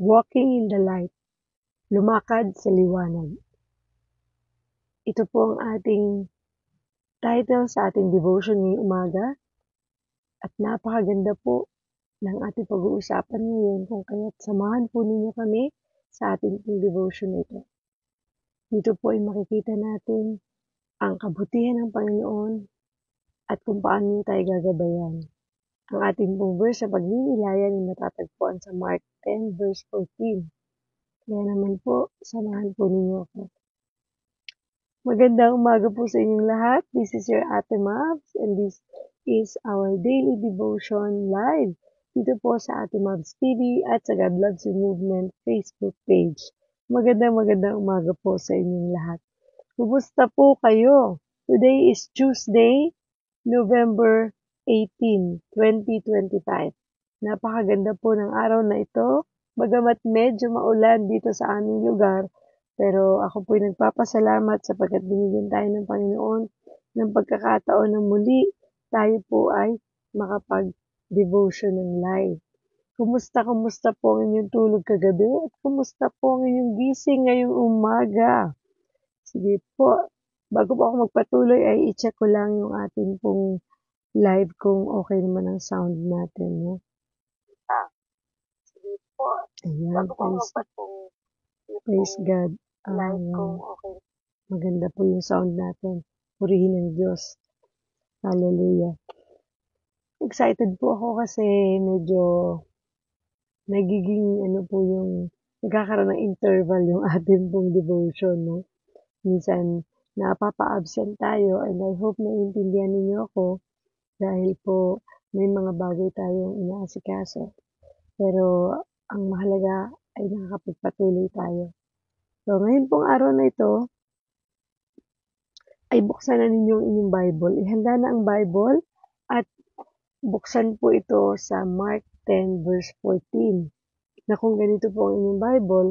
Walking in the Light, Lumakad sa Liwanag. Ito po ang ating title sa ating devotion ngayong umaga at napakaganda po ng ating pag-uusapan ngayon kung kaya't samahan po ninyo kami sa ating devotion ito. Dito po ay makikita natin ang kabutihan ng Panginoon at kung paano tayo gagabayan. Ang ating pong verse sa pagninilayan ay matatagpuan sa Mark 10 verse 14. Kaya naman po, samahan po ninyo ako. Magandang umaga po sa inyong lahat. This is your Ate Mabs and this is our daily devotion live dito po sa Ate Mabs TV at sa God Loves You Movement Facebook page. Magandang umaga po sa inyong lahat. Kumusta po kayo? Today is Tuesday, November 18, 2025. Napakaganda po ng araw na ito. Bagamat medyo maulan dito sa aming lugar, pero ako po'y nagpapasalamat sapagkat binigyan tayo ng Panginoon ng pagkakataon na muli tayo po ay makapag-devotion ng live. Kumusta po ang inyong tulog kagabi at kumusta po ang inyong gising ngayong umaga? Sige po, bago po ako magpatuloy ay i-check ko lang yung ating pong live kung okay naman ang sound natin. No? Sige po, ayan, praise God. Okay. Maganda po yung sound natin. Purihin ng Diyos. Hallelujah. Excited po ako kasi medyo nagiging nagkakaroon ng interval yung ating pong devotion. No? Minsan, napapa-absent tayo and I hope na intindihan ninyo ako dahil po may mga bagay tayong inaasikaso. Pero ang mahalaga ay nakakapagpatuloy tayo. So, ngayon pong araw na ito, ay buksan na ninyo ang inyong Bible. Ihanda na ang Bible at buksan po ito sa Mark 10 verse 14. Na kung ganito po ang inyong Bible,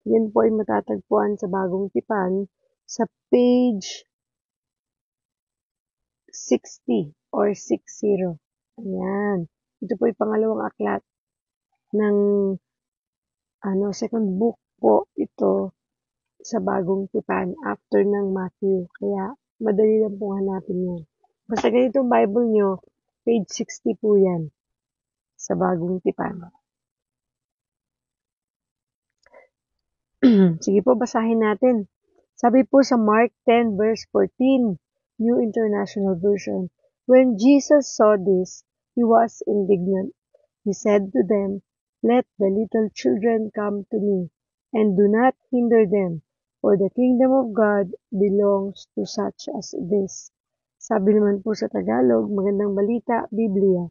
yan po ay matatagpuan sa Bagong Tipan sa page 60 or 60. Ayan. Ito po ay pangalawang aklat ng second book po ito sa Bagong Tipan after ng Matthew. Kaya madali lang pong hanapin yan. Basta ganitong Bible nyo, page 60 po yan sa Bagong Tipan. Sige po, basahin natin. Sabi po sa Mark 10 verse 14, New International Version, When Jesus saw this, he was indignant. He said to them, Let the little children come to me, and do not hinder them, for the kingdom of God belongs to such as this. Sabi naman po sa Tagalog, Magandang Balita, Biblia.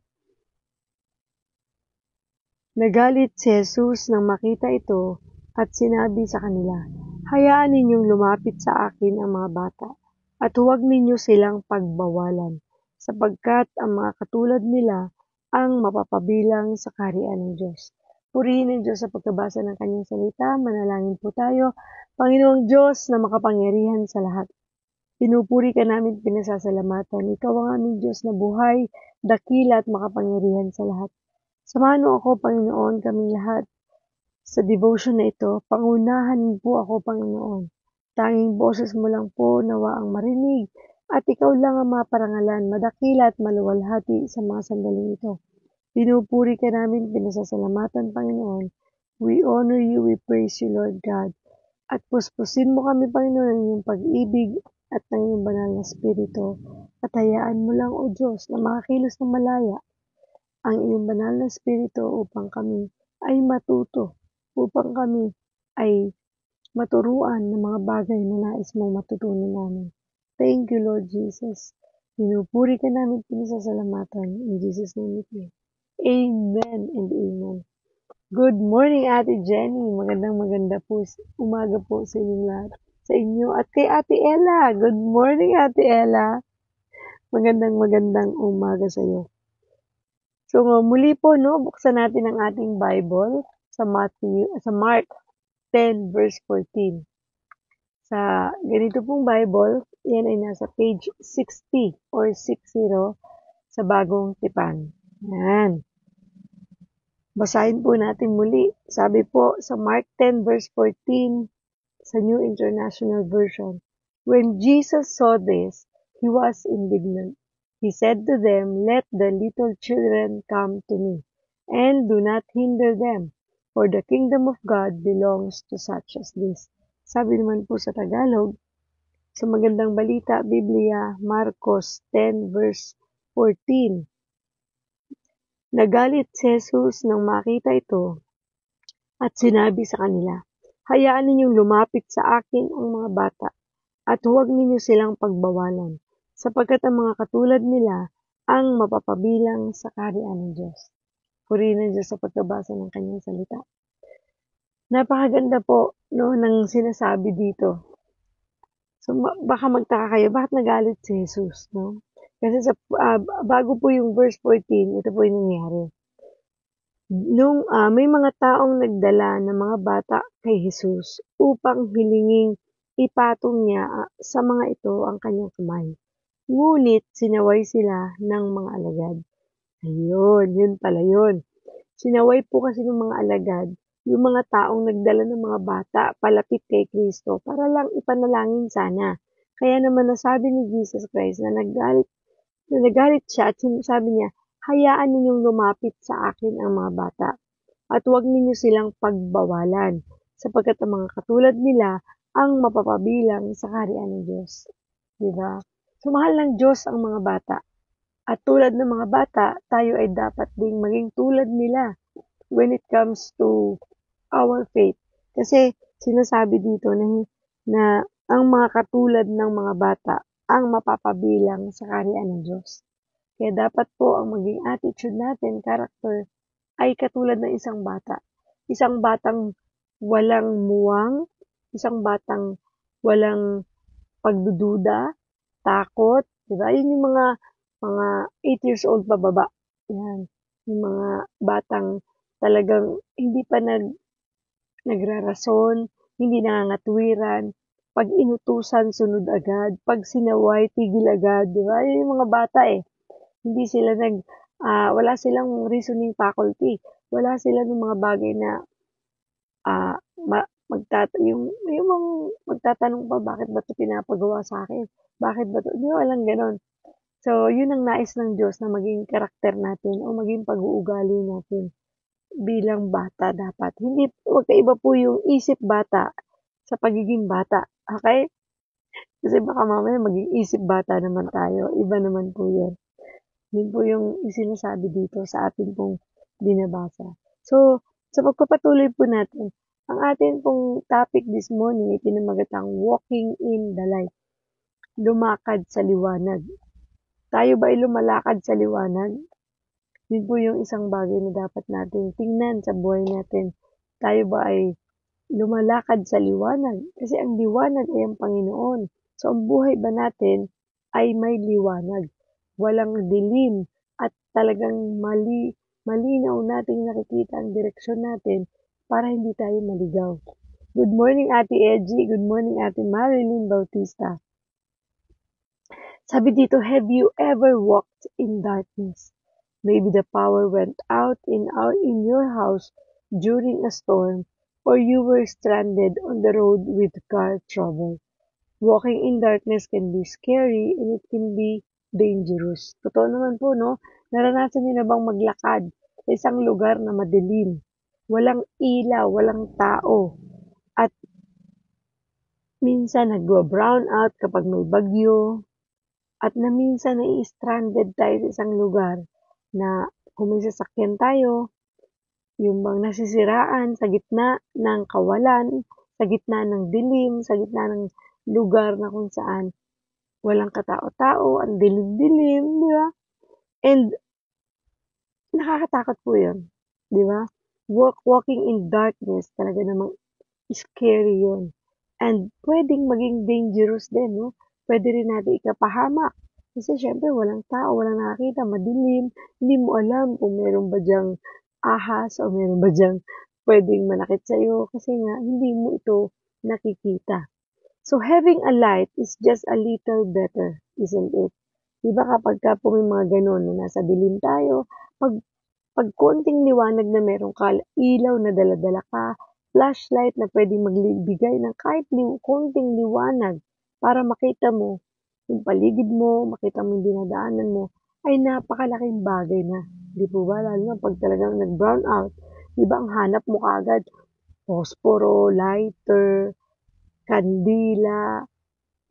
Nagalit si Jesus nang makita ito at sinabi sa kanila, Hayaan ninyong lumapit sa akin ang mga bata at huwag ninyo silang pagbawalan, sapagkat ang mga katulad nila ang mapapabilang sa kaharian ng Diyos. Purihin ng Diyos sa pagkabasa ng kanyang salita. Manalangin po tayo. Panginoong Diyos na makapangyarihan sa lahat. Pinupuri ka namin, pinasasalamatan. Ikaw ang aming Diyos na buhay, dakila at makapangyarihan sa lahat. Samahan mo ako, Panginoon, kaming lahat. Sa devotion na ito, pangunahan po ako, Panginoon. Tanging boses mo lang po nawa ang marinig at ikaw lang ang maparangalan, madakila at maluwalhati sa mga sandaling ito. Pinupuri ka namin, pinasasalamatan, Panginoon. We honor you, we praise you, Lord God. At puspusin mo kami, Panginoon, ng iyong pag-ibig at ng iyong banal na spirito. At hayaan mo lang, O Diyos, na makakilos ng malaya ang iyong banal na spirito upang kami ay matuto, upang kami ay maturuan ng mga bagay na nais mong matutunan namin. Thank you, Lord Jesus. Pinupuri ka namin, pinasasalamatan. In Jesus' name we pray. Amen and amen. Good morning, Ate Jenny. Maganda po. Umaga po sa inyong lahat. Sa inyo at kay Ate Ella. Good morning, Ate Ella. Magandang umaga sa iyo. So, muli po, buksan natin ang ating Bible sa Mark 10 verse 14. Sa ganito pong Bible, yan ay nasa page 60 or 60 sa Bagong Tipan. Yan. Basahin po natin muli. Sabi po sa Mark 10 verse 14 sa New International Version, "When Jesus saw this, he was indignant. He said to them, 'Let the little children come to me, and do not hinder them, for the kingdom of God belongs to such as this.'" Sabi naman po sa Tagalog, sa Magandang Balita, Biblia, Marcos 10 verse 14. Nagalit si Jesus nang makita ito at sinabi sa kanila, "Hayaan ninyong lumapit sa akin ang mga bata at huwag ninyo silang pagbawalan, sapagkat ang mga katulad nila ang mapapabilang sa kaharian ng Diyos." Purihin ng Diyos sa pagkabasa ng kanyang salita. Napakaganda po no, ng sinasabi dito. So, baka magtaka kayo, bakit nagalit si Jesus? No? Kasi bago po yung verse 14, ito po yung nangyari. Nung may mga taong nagdala ng mga bata kay Jesus upang hilinging ipatong niya sa mga ito ang kanyang kamay. Ngunit sinaway sila ng mga alagad. Ayun, yun pala yun. Sinaway po kasi ng mga alagad yung mga taong nagdala ng mga bata palapit kay Kristo para lang ipanalangin sana. Kaya naman nasabi ni Jesus Christ na nagalit siya at sabi niya, "Hayaan ninyong lumapit sa akin ang mga bata at huwag ninyo silang pagbawalan, sapagkat ang mga katulad nila ang mapapabilang sa kaharian ng Diyos." Diba? So, mahal ng Diyos ang mga bata. At tulad ng mga bata, tayo ay dapat ding maging tulad nila when it comes to our faith. Kasi sinasabi dito na ang mga katulad ng mga bata ang mapapabilang sa kaharian ng Diyos. Kaya dapat po ang maging attitude natin, character, ay katulad ng isang bata. Isang batang walang muwang, isang batang walang pagdududa, takot, diba? Yun yung mga 8 years old pababa. Yan. Yung mga batang talagang hindi pa nagrarason, hindi nangangatwiran, pag inutusan, sunod agad, pag sinaway, tigil agad, di ba? Yun yung mga bata eh. Hindi sila wala silang reasoning faculty. Wala sila ng mga bagay na yung mga magtatanong pa, bakit ba ito pinapagawa sa akin? Bakit ba ito? Di ba, walang ganon. So, yun ang nais ng Diyos na maging karakter natin o maging pag-uugali natin bilang bata dapat. Hindi, magkaiba po yung isip bata sa pagiging bata. Okay? Kasi baka mamaya maging isip bata naman tayo. Iba naman po yun. Yun po yung sinasabi dito sa atin pong binabasa. So, sa pagpapatuloy po natin, ang atin pong topic this morning ay pinamagatang walking in the light. Lumakad sa liwanag. Tayo ba ay lumalakad sa liwanag? Yun po yung isang bagay na dapat natin tingnan sa buhay natin. Tayo ba ay lumalakad sa liwanag? Kasi ang liwanag ay ang Panginoon. So, ang buhay ba natin ay may liwanag? Walang dilim at talagang malinaw nating nakikita ang direksyon natin para hindi tayo maligaw. Good morning, Ate Edgy. Good morning, Ate Marilyn Bautista. Sabi dito, have you ever walked in darkness? Maybe the power went out in your house during a storm, or you were stranded on the road with car trouble. Walking in darkness can be scary and it can be dangerous. Totoo naman po, no? Naranasan niyo na bang maglakad sa isang lugar na madilim? Walang ilaw, walang tao. At minsan nag-brown out kapag may bagyo. At na minsan na-stranded tayo sa isang lugar na kung may sasakyan tayo, yung bang nasisiraan sa gitna ng kawalan, sa gitna ng dilim, sa gitna ng lugar na kung saan walang katao-tao, ang dilim-dilim, di ba? And nakakatakot po yun, di ba? Walking in darkness, talaga namang scary yun. And pwedeng maging dangerous din, no? Pwede rin natin ikapahamak. Kasi syempre, walang tao, walang nakakita, madilim. Hindi mo alam kung meron ba dyang ahas o meron ba dyang pwedeng manakit sa'yo. Kasi nga, hindi mo ito nakikita. So, having a light is just a little better, isn't it? Diba kapag ka po may mga ganun na nasa dilim tayo, pag Pag konting liwanag na meron ka, ilaw na dala-dala ka, flashlight na pwedeng magbigay ng kahit konting liwanag para makita mo yung paligid mo, makita mo yung dinadaanan mo, ay napakalaking bagay na. Di po ba? Lalo na pag talagang nag-brown out, di ba ang hanap mo kaagad, posporo, lighter, kandila,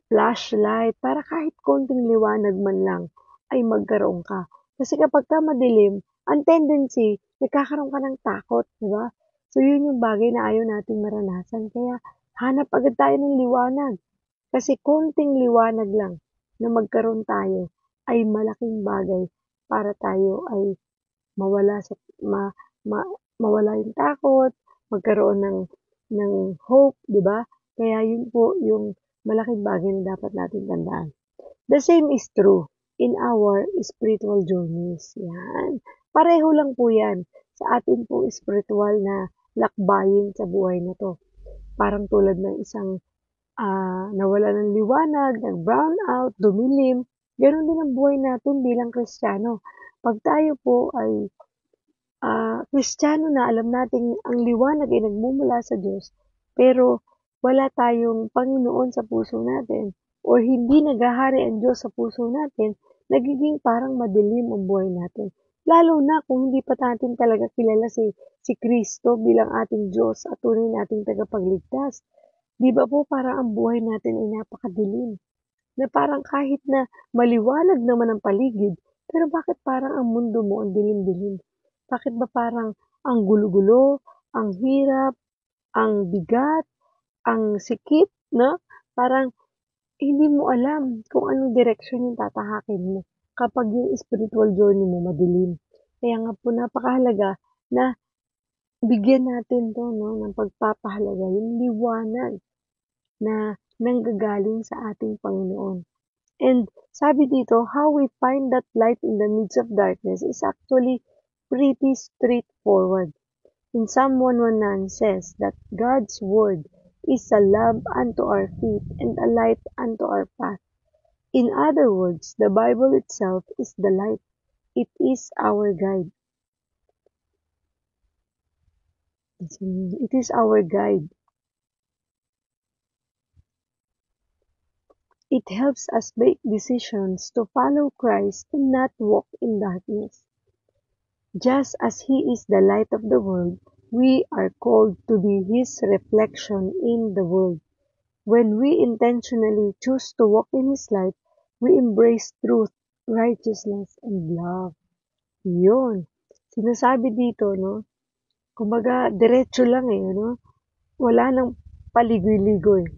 flashlight, para kahit konting liwanag man lang ay magkaroon ka. Kasi kapag ka madilim, ang tendency, nagkakaroon ka ng takot, di ba? So, yun yung bagay na ayaw nating maranasan. Kaya, hanap agad tayo ng liwanag. Kasi konting liwanag lang na magkaroon tayo ay malaking bagay para tayo ay mawala sa ma, ma, mawala yung takot, magkaroon ng hope, 'di ba? Kaya yun po yung malaking bagay na dapat natin tandaan. The same is true in our spiritual journeys. Yan. Pareho lang po yan sa atin po spiritual na lakbayin sa buhay na to. Parang tulad ng isang nawala ng liwanag, nag-brown out, dumilim. Ganon din ang buhay natin bilang Kristiyano. Pag tayo po ay Kristiyano na, alam nating ang liwanag ay nagmumula sa Diyos, pero wala tayong Panginoon sa puso natin, o hindi naghahari ang Diyos sa puso natin, nagiging parang madilim ang buhay natin. Lalo na kung hindi pa natin talaga kilala si Kristo bilang ating Diyos at tunay nating tagapagligtas. Di ba po parang ang buhay natin ay napakadilim? Na parang kahit na maliwanag naman ang paligid, pero bakit parang ang mundo mo ang dilim-dilim? Bakit ba parang ang gulo-gulo, ang hirap, ang bigat, ang sikip, no? Parang hindi mo alam kung anong direksyon yung tatahakin mo kapag yung spiritual journey mo madilim. Kaya nga po napakahalaga na bigyan natin to, no, ng pagpapahalaga, yung liwanag na nanggagaling sa ating Panginoon. And sabi dito, how we find that light in the midst of darkness is actually pretty straightforward. In Psalm 119 says that God's word is a lamp unto our feet and a light unto our path. In other words, the Bible itself is the light. It is our guide. It is our guide. It helps us make decisions to follow Christ and not walk in darkness. Just as He is the light of the world, we are called to be His reflection in the world. When we intentionally choose to walk in His light, we embrace truth, righteousness, and love. Yun. Sinasabi dito, no? Kumbaga, diretso lang no? Wala nang paligoy-ligoy.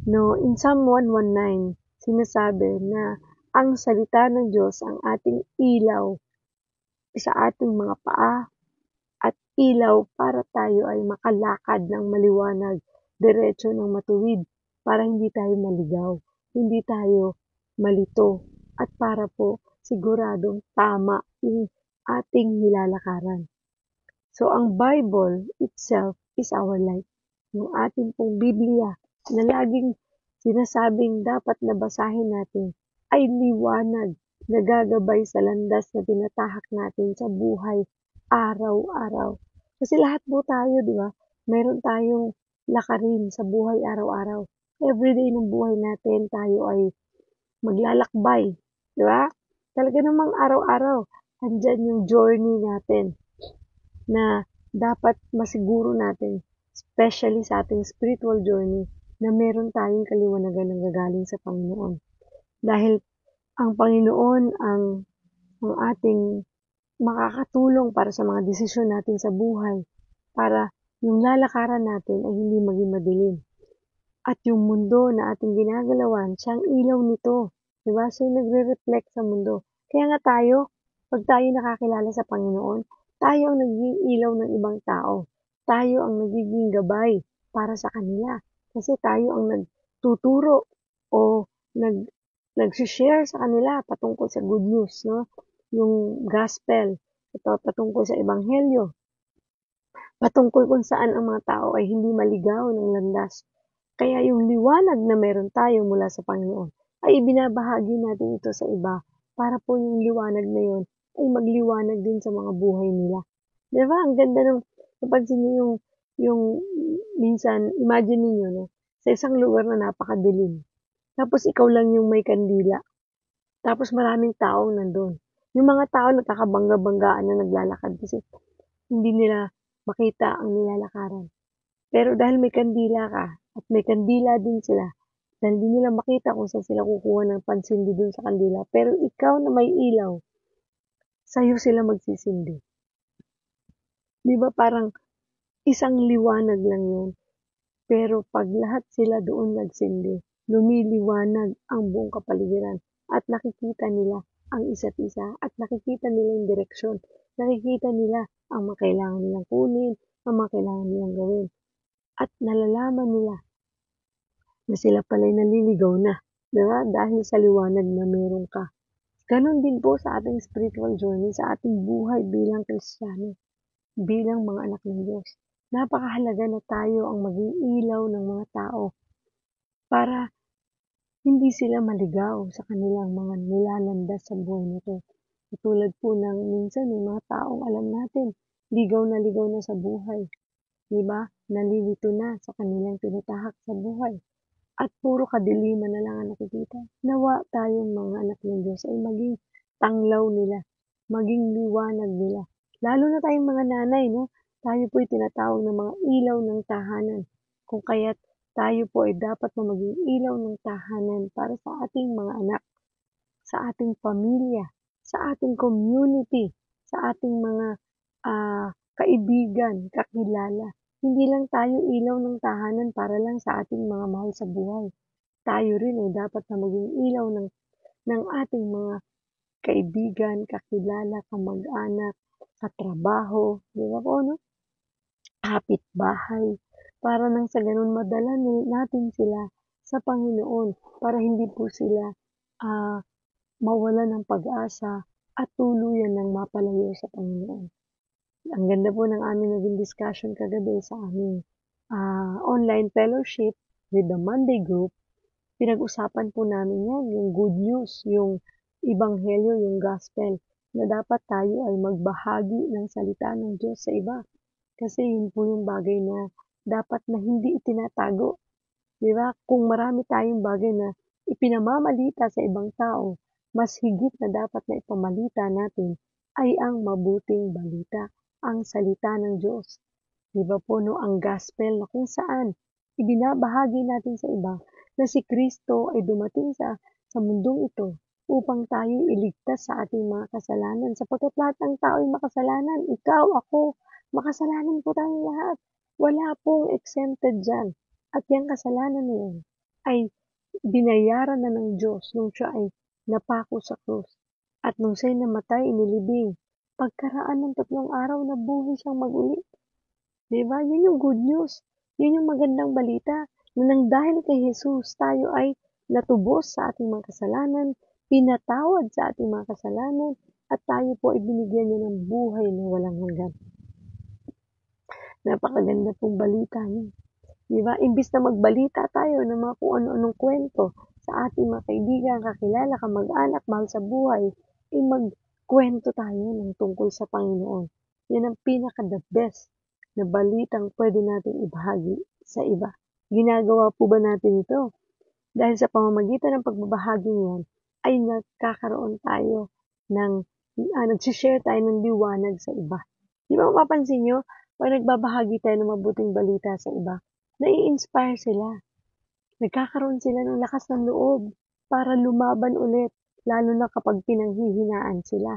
No, in Psalm 119, sinasabi na ang salita ng Diyos ang ating ilaw sa ating mga paa at ilaw para tayo ay makalakad ng maliwanag, diretso ng matuwid, para hindi tayo maligaw, hindi tayo malito, at para po siguradong tama yung ating nilalakaran. So, ang Bible itself is our light. Yung ating pong Biblia na laging sinasabing dapat na basahin natin ay liwanag na gagabay sa landas na tinatahak natin sa buhay araw-araw. Kasi lahat po tayo, di ba? Mayroon tayong lakarin sa buhay araw-araw. Everyday ng buhay natin, tayo ay maglalakbay. Di ba? Talaga namang araw-araw, andyan yung journey natin na dapat masiguro natin, especially sa ating spiritual journey, na meron tayong kaliwanagan na gagaling sa Panginoon. Dahil ang Panginoon ang ating makakatulong para sa mga desisyon natin sa buhay, para yung lalakaran natin ay hindi maging madilim. At yung mundo na ating ginagalawan, siyang ilaw nito. Diba? Siya yung nagre-reflect sa mundo. Kaya nga tayo, pag tayo nakakilala sa Panginoon, tayo ang nagiging ilaw ng ibang tao. Tayo ang nagiging gabay para sa kanila. Kasi tayo ang nagtuturo o nag-share sa kanila patungkol sa good news, no? Yung gospel, ito patungkol sa ebanghelyo, patungkol kung saan ang mga tao ay hindi maligaw ng landas. Kaya yung liwanag na meron tayo mula sa Panginoon ay ibinabahagi natin ito sa iba para po yung liwanag na yun ay magliwanag din sa mga buhay nila. Di ba? Ang ganda nung napansin niyo yung minsan, imagine niyo no, sa isang lugar na napakadilim. Tapos ikaw lang yung may kandila. Tapos maraming taong nandun. Yung mga tao nakakabangga-banggaan na naglalakad kasi hindi nila makita ang nilalakaran. Pero dahil may kandila ka at may kandila din sila, dahil hindi nila makita kung saan sila kukuha ng pansindi dun sa kandila. Pero ikaw na may ilaw, sa'yo sila magsisindi. Di ba parang isang liwanag lang yun. Pero pag lahat sila doon nagsindi, lumiliwanag ang buong kapaligiran at nakikita nila ang isa't isa at nakikita nila yung direksyon. Nakikita nila ang mga kailangan nilang kunin, ang mga kailangan nilang gawin. At nalalaman nila na sila pala'y naliligaw na, diba? Dahil sa liwanag na meron ka. Ganon din po sa ating spiritual journey, sa ating buhay bilang Kristiyano, bilang mga anak ng Diyos. Napakahalaga na tayo ang maging ilaw ng mga tao para hindi sila maligaw sa kanilang mga nilalandas sa buhay nito. Katulad po ng minsan may mga taong alam natin, ligaw na sa buhay. Diba? Nalilito na sa kanilang tinatahak sa buhay. At puro kadiliman na lang ang nakikita. Nawa tayong mga anak ng Diyos ay maging tanglaw nila, maging liwanag nila. Lalo na tayong mga nanay, no? Tayo po ay tinatawag ng mga ilaw ng tahanan. Kung kaya't tayo po ay dapat na maging ilaw ng tahanan para sa ating mga anak, sa ating pamilya, sa ating community, sa ating mga kaibigan, kakilala. Hindi lang tayo ilaw ng tahanan para lang sa ating mga mahal sa buhay. Tayo rin ay dapat na maging ilaw ng ating mga kaibigan, kakilala, kamag-anak, katrabaho, di ba po, no? Kapitbahay, para nang sa ganun madala natin sila sa Panginoon para hindi po sila mawalan ng pag-asa at tuluyan ng mapalayo sa Panginoon. Ang ganda po ng aming naging discussion kagabi sa aming online fellowship with the Monday group. Pinag-usapan po namin yan, yung good news, yung ebanghelyo, yung gospel, na dapat tayo ay magbahagi ng salita ng Diyos sa iba. Kasi yun po yung bagay na dapat na hindi itinatago. Diba? Kung marami tayong bagay na ipinamamalita sa ibang tao, mas higit na dapat na ipamalita natin ay ang mabuting balita, ang salita ng Diyos. Diba po no, ang gospel na kung saan ibinabahagi natin sa iba na si Kristo ay dumating sa mundong ito upang tayo iligtas sa ating mga kasalanan. Sapagkat lahat ng tao ay makasalanan. Ikaw, ako, makasalanan po tayong lahat. Wala pong exempted dyan. At yung kasalanan niyon ay binayaran na ng Diyos nung siya ay napako sa krus. At nung siya'y namatay, inilibing. Pagkaraan ng 3 araw, nabuhay siyang mag-uli. Diba? Yun yung good news. Yun yung magandang balita na nang dahil kay Jesus, tayo ay natubos sa ating mga kasalanan, pinatawad sa ating mga kasalanan, at tayo po ay binigyan niya ng buhay na walang hanggan. Napakaganda pong balita niyo. Diba? Imbis na magbalita tayo ng mga kung ano-anong kwento sa ating mga kaibigan, kakilala, kamag-anak, mahal sa buhay, ay magkwento tayo ng tungkol sa Panginoon. Yan ang pinaka-the best na balitang pwede natin ibahagi sa iba. Ginagawa po ba natin ito? Dahil sa pamamagitan ng pagbabahagi niyan, ay nagkakaroon tayo ng, nagsishare tayo ng liwanag sa iba. Di ba mapapansin nyo, pag nagbabahagi tayo ng mabuting balita sa iba, nai-inspire sila. Nagkakaroon sila ng lakas ng loob para lumaban ulit, lalo na kapag pinanghihinaan sila.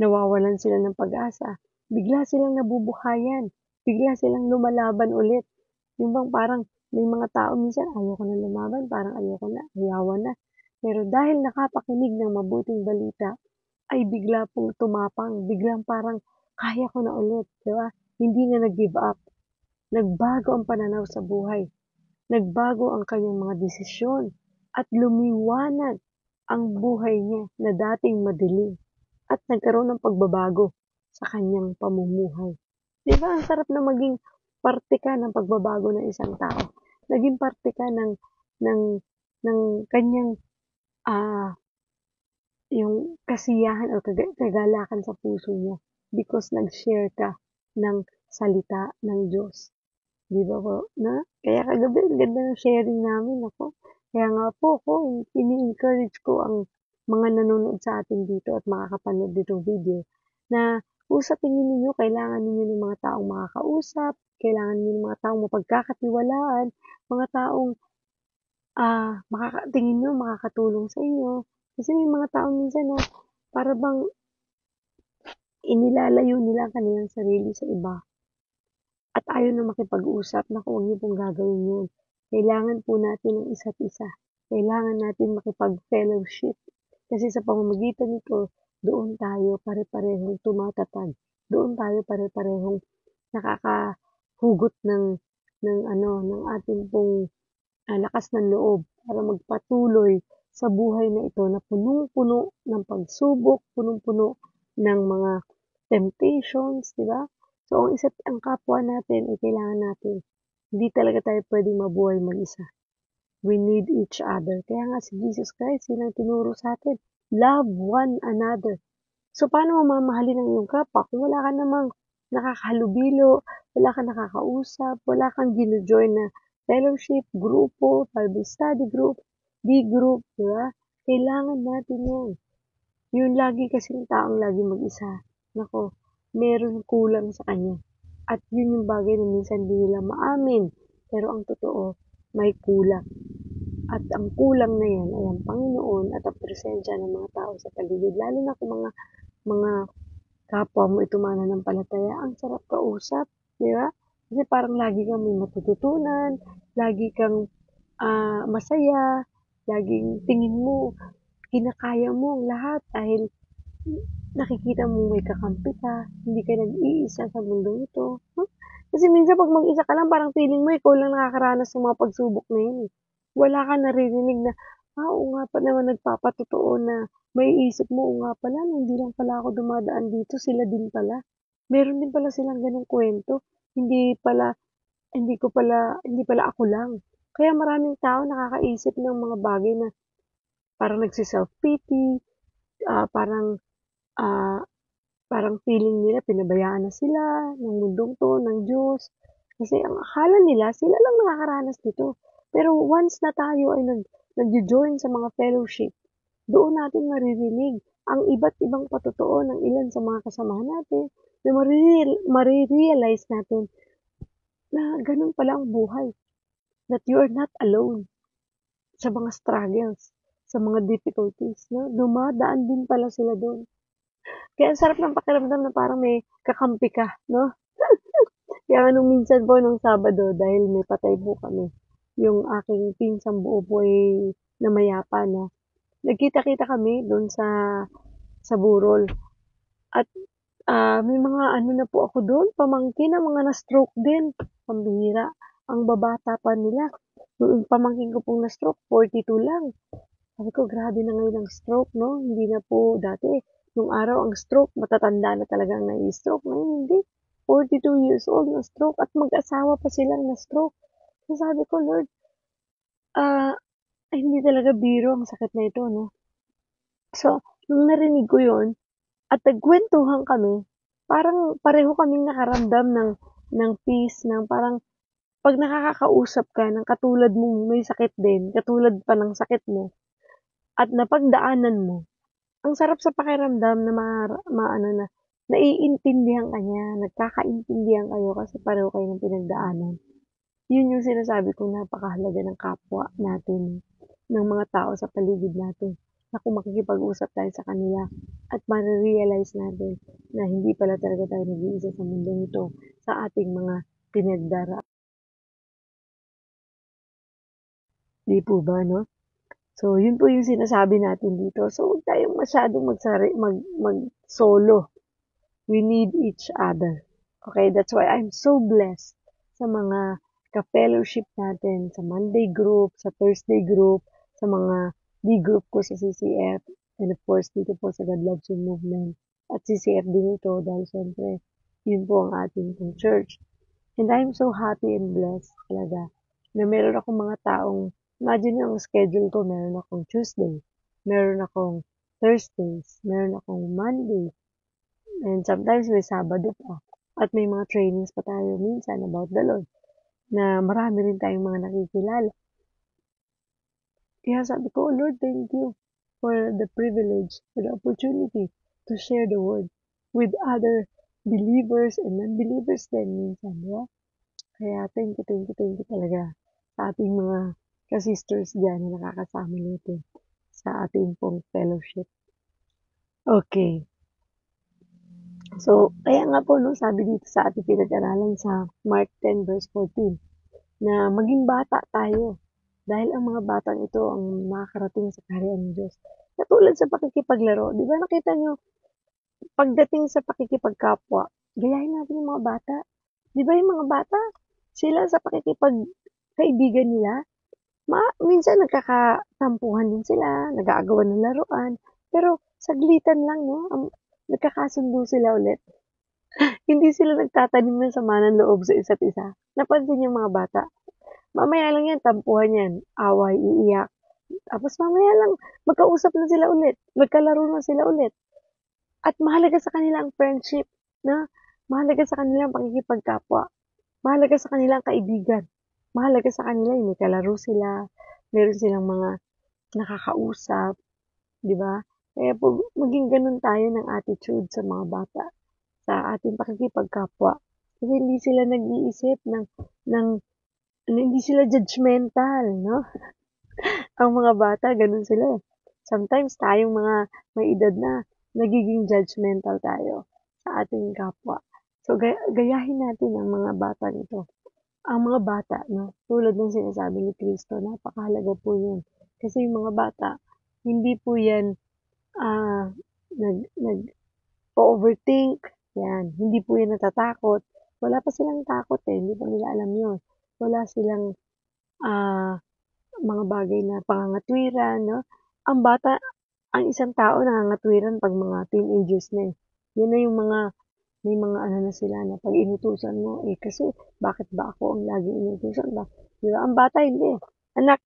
Nawawalan sila ng pag-asa. Bigla silang nabubuhayan. Bigla silang lumalaban ulit. Yung bang parang may mga tao minsan, ayoko na lumaban, parang ayoko na, ayawan na. Pero dahil nakapakinig ng mabuting balita, ay bigla pong tumapang, biglang parang kaya ko na ulit, di ba? Hindi na nag-give up. Nagbago ang pananaw sa buhay. Nagbago ang kanyang mga desisyon at lumiwanag ang buhay niya na dating madilim at nagkaroon ng pagbabago sa kanyang pamumuhay. Di ba? Ang sarap na maging parte ka ng pagbabago ng isang tao. Naging parte ka ng kanyang yung kasiyahan o kagalakan sa puso niya because nag-share ka ng salita ng Diyos. Di ba po? Na? Kaya kagabi, ang ganda ng sharing namin ako. Kaya nga po ako, ini-encourage ko ang mga nanonood sa atin dito at makakapanood ditong video na usapin ninyo, kailangan ninyo ng mga taong makakausap, kailangan ninyo ng mga taong mapagkakatiwalaan, mga taong tingin nyo makakatulong sa inyo. Kasi may mga taong minsan na para bang inilalayo nila ang kanilang sarili sa iba at ayaw na makipag-usap. Naku, huwag niyo pong gagawin yun. Kailangan po natin ng isa't isa. Kailangan natin makipag-fellowship. Kasi sa pamamagitan nito, doon tayo pare-parehong tumatatag. Doon tayo pare-parehong nakakahugot ng ating pong lakas ng loob para magpatuloy sa buhay na ito na punong-puno ng pagsubok, punong-puno ng mga temptations, di ba? So, ang kapwa natin ay kailangan natin. Hindi talaga tayo pwedeng mabuhay mag-isa. We need each other. Kaya nga si Jesus Christ, yun ang tinuro sa atin. Love one another. So, paano mo mamahalin ang iyong kapwa kung wala ka namang nakakahalubilo, wala kang nakakausap, wala kang gino-join na fellowship, grupo, Bible study group, D-group, di ba? Kailangan natin yan. Yung lagi kasing taong lagi mag-isa, nako, meron kulang sa kanya. At yun yung bagay na minsan hindi nila maamin. Pero ang totoo, may kulang. At ang kulang na yan ay ang Panginoon at ang presensya ng mga tao sa paligid. Lalo na kung mga kapwa mo ito mananampalataya, ang sarap kausap, di ba? Kasi parang lagi kang may matututunan, lagi kang masaya, laging tingin mo, kinakaya mo ang lahat dahil nakikita mo may kakampi ka, hindi ka nag-iisa sa mundong ito. Huh? Kasi minsan pag mag-isa ka lang, parang feeling mo ikaw lang nakakaranas ng mga pagsubok na yun. Wala ka naririnig na, oo nga pa naman nagpapatotoo na may isip mo, oo nga pala, hindi lang pala ako dumadaan dito, sila din pala. Meron din pala silang ganong kwento. Hindi pala ako lang. Kaya maraming tao nakakaisip ng mga bagay na parang nagsi-self-pity, parang ah, parang feeling nila pinabayaan na sila ng mundong 'to, ng Diyos. Kasi ang akala nila sila lang nakakaranas nito. Pero once na tayo ay nagjo-join sa mga fellowship, doon natin maririnig ang iba't ibang patotoo ng ilan sa mga kasamahan natin, na marirealize natin na ganun pala ang buhay. That you are not alone sa mga struggles, sa mga difficulties. No? Dumadaan din pala sila doon. Kaya ang sarap ng pakiramdam na parang may kakampi ka, no? Kaya nga nung minsan po, nung Sabado, dahil may patay po kami, yung aking pinsang buo po ay namayapa na. Nagkita-kita kami doon sa Burol. At may mga ano na po ako doon, pamangkin na mga na-stroke din. Pambihira. Ang babata pa nila. Yung pamangkin ko pong na-stroke, 42 lang. Sabi ko, grabe na ngayon ang stroke, no? Hindi na po dati. Nung araw ang stroke, matatanda na talagang nai-stroke. Ngayon hindi. 42 years old na stroke at mag-asawa pa silang na stroke. So sabi ko, Lord, ah, hindi talaga biro ang sakit na ito, no? So, nung narinig ko yon at nagkwentuhan kami, parang pareho kaming nakaramdam ng peace, ng parang pag nakakausap ka ng katulad mong may sakit din, katulad pa ng sakit mo, at napagdaanan mo, ang sarap sa pakiramdam na maano na, naiintindihan ka niya, nagkakaintindihan kayo kasi pareho kayo ng pinagdaanan. Yun yung sinasabi kong napakahalaga ng kapwa natin, ng mga tao sa paligid natin, na kung makikipag-usap tayo sa kanila at marirealize natin na hindi pala talaga tayo nag-iisa sa mundong ito sa ating mga pinagdara. Di po ba, no? So, yun po yung sinasabi natin dito. So, huwag tayong masyadong mag-solo. We need each other. Okay, that's why I'm so blessed sa mga ka-fellowship natin, sa Monday group, sa Thursday group, sa mga D-group ko sa CCF, and of course, dito po sa God Loves You Movement. At CCF din ito dahil syempre, yun po ang ating church. And I'm so happy and blessed talaga na meron akong mga taong, imagine yung schedule ko, meron akong Tuesday, meron akong Thursdays, meron akong Monday, and sometimes may Sabado pa. At may mga trainings pa tayo minsan about the Lord na marami rin tayong mga nakikilala. Kaya sabi ko, "Oh Lord, thank you for the privilege, for the opportunity to share the word with other believers and non-believers din minsan, di ba? Kaya thank you talaga sa ating mga ka-sisters dyan na nakakasama natin sa ating pong fellowship. Okay. So, kaya nga po, no, sabi dito sa ating pinag-aralan sa Mark 10 verse 14, na maging bata tayo dahil ang mga batang ito ang makakarating sa kaharian ng Diyos. Katulad sa pakikipaglaro, di ba nakita nyo, pagdating sa pakikipagkapwa, gayahin natin yung mga bata. Di ba yung mga bata, sila sa pakikipagkaibigan nila, minsan nagkakatampuhan din sila, nag-aagawan ng laruan, pero saglitan lang, no? Nagkakasundo sila ulit. Hindi sila nagtatanim ng sama ng loob sa isa't isa. Napansin yung mga bata. Mamaya lang yan, tampuhan yan, away, iiyak. Tapos mamaya lang, magkausap na sila ulit, magkalaro na sila ulit. At mahalaga sa kanila ang friendship, na mahalaga sa kanila ang pakikipagkapwa, mahalaga sa kanila ang kaibigan, mahalaga sa kanila yung may kalaro sila, meron silang mga nakakausap, di ba? Kaya po, maging ganun tayo ng attitude sa mga bata, sa ating pakikipagkapwa. Kasi hindi sila nag-iisip hindi sila judgmental, no? Ang mga bata, ganun sila. Sometimes tayong mga may edad na, nagiging judgmental tayo sa ating kapwa. So, gayahin natin ang mga bata nito. Ang mga bata, no, tulad ng sinasabi ni Kristo, napakahalaga po yun. Kasi yung mga bata, hindi po yan nag-overthink, yan. Hindi po yan natatakot. Wala pa silang takot hindi pa nila alam yun. Wala silang mga bagay na pangangatwiran, no? Ang bata, ang isang tao nangangatwiran pag mga teenagers na eh. Yun na yung may mga ano na sila na pag inutusan mo, kasi bakit ba ako ang laging inutusan ba? Diba? Ang bata hindi. Anak,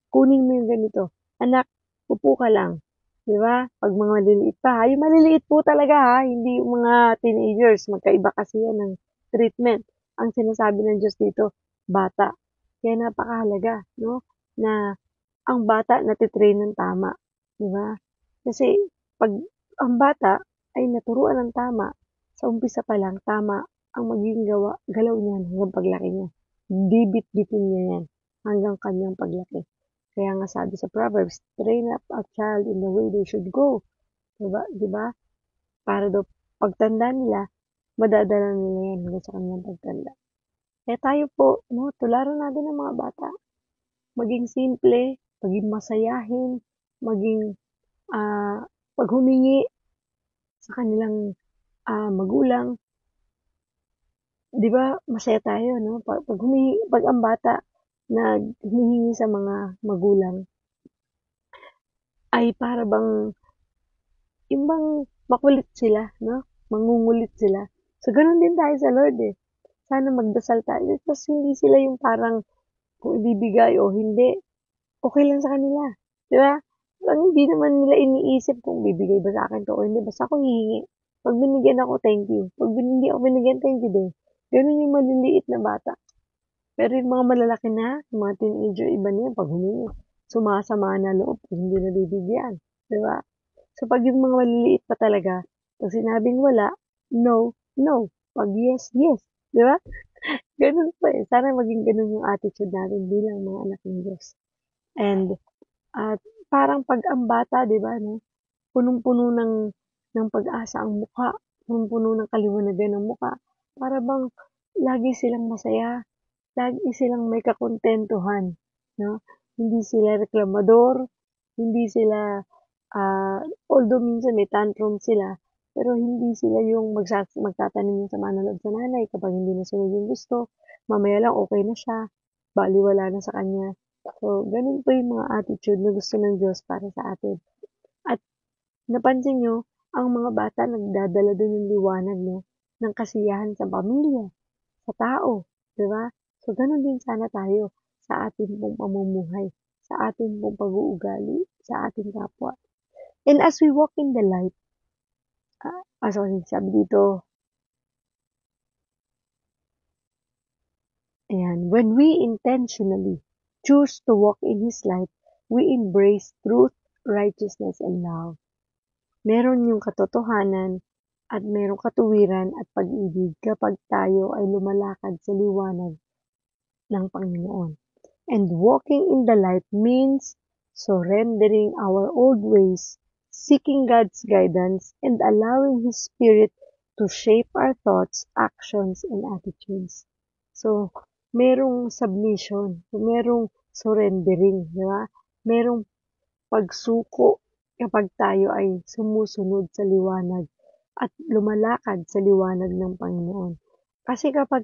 kunin mo yung ganito. Anak, upo ka lang. Diba? Pag mga maliliit pa, yung maliliit po talaga hindi yung mga teenagers. Magkaiba kasi yan ng treatment. Ang sinasabi ng Diyos dito, bata. Kaya napakahalaga, no? Na ang bata natitrain ng tama. Diba? Kasi pag ang bata ay naturuan ng tama, sa umpisa pa lang, tama ang magiging galaw niyan hanggang paglaki niya. Bibit-bitin niya yan hanggang kanyang paglaki. Kaya nga sabi sa Proverbs, train up a child in the way they should go. Diba? Para daw pagtanda nila, madadala nila yan hanggang sa kanyang pagtanda. Kaya tayo po, no, tularan natin ang mga bata. Maging simple, maging masayahin, maging pag humingi sa kanilang magulang, di ba masaya tayo, no? Pag ang bata humihingi sa mga magulang, ay para bang, yung bang makulit sila, no? Mangungulit sila. So, ganun din tayo sa Lord eh. Sana magdasal tayo. Tapos hindi sila yung parang kung ibibigay o hindi, okay lang sa kanila. Di ba? Hindi naman nila iniisip kung bibigay ba sa akin to o hindi. Basta ako hihingi. Pag binigyan ako, thank you. Pag hindi ako binigyan, thank you din. Ganun yung maliliit na bata. Pero yung mga malalaki na, yung mga teenager, iba na yan pag humingi. Sumasama na loob kung hindi nabibigyan. Diba? So, pag yung mga maliliit pa talaga, pag sinabing wala, no, no. Pag yes, yes. Diba? Ganun pa eh. Sana maging ganun yung attitude natin bilang mga anak ng Diyos. And, at parang pag ang bata, diba, no? Punong-puno ng pag-asa ang mukha, punong-puno ng kaliwanagan ng mukha. Para bang lagi silang masaya, lagi silang may kakontentuhan, no? Hindi sila reklamador, hindi sila, although minsan may tantrum sila, pero hindi sila yung magtatanim ng sama ng loob sa nanay kapag hindi nasunod yung gusto. Mamaya lang okay na siya, baliwala na sa kanya. So, ganun po yung mga attitude na gusto ng Diyos para sa atin. At napansin nyo, ang mga bata nagdadala din ng liwanag, no? Ng kasiyahan sa pamilya, sa tao, di ba? So, ganun din sana tayo sa ating pong pamumuhay, sa ating pong pag-uugali, sa ating kapwa. And as we walk in the light, sabi dito, ayan, when we intentionally choose to walk in His light, we embrace truth, righteousness, and love. Meron yung katotohanan at merong katuwiran at pag-ibig kapag tayo ay lumalakad sa liwanag ng Panginoon. And walking in the light means surrendering our old ways, seeking God's guidance, and allowing His Spirit to shape our thoughts, actions, and attitudes. So, merong submission, merong surrendering, di ba? Merong pagsuko kapag tayo ay sumusunod sa liwanag at lumalakad sa liwanag ng Panginoon. Kasi kapag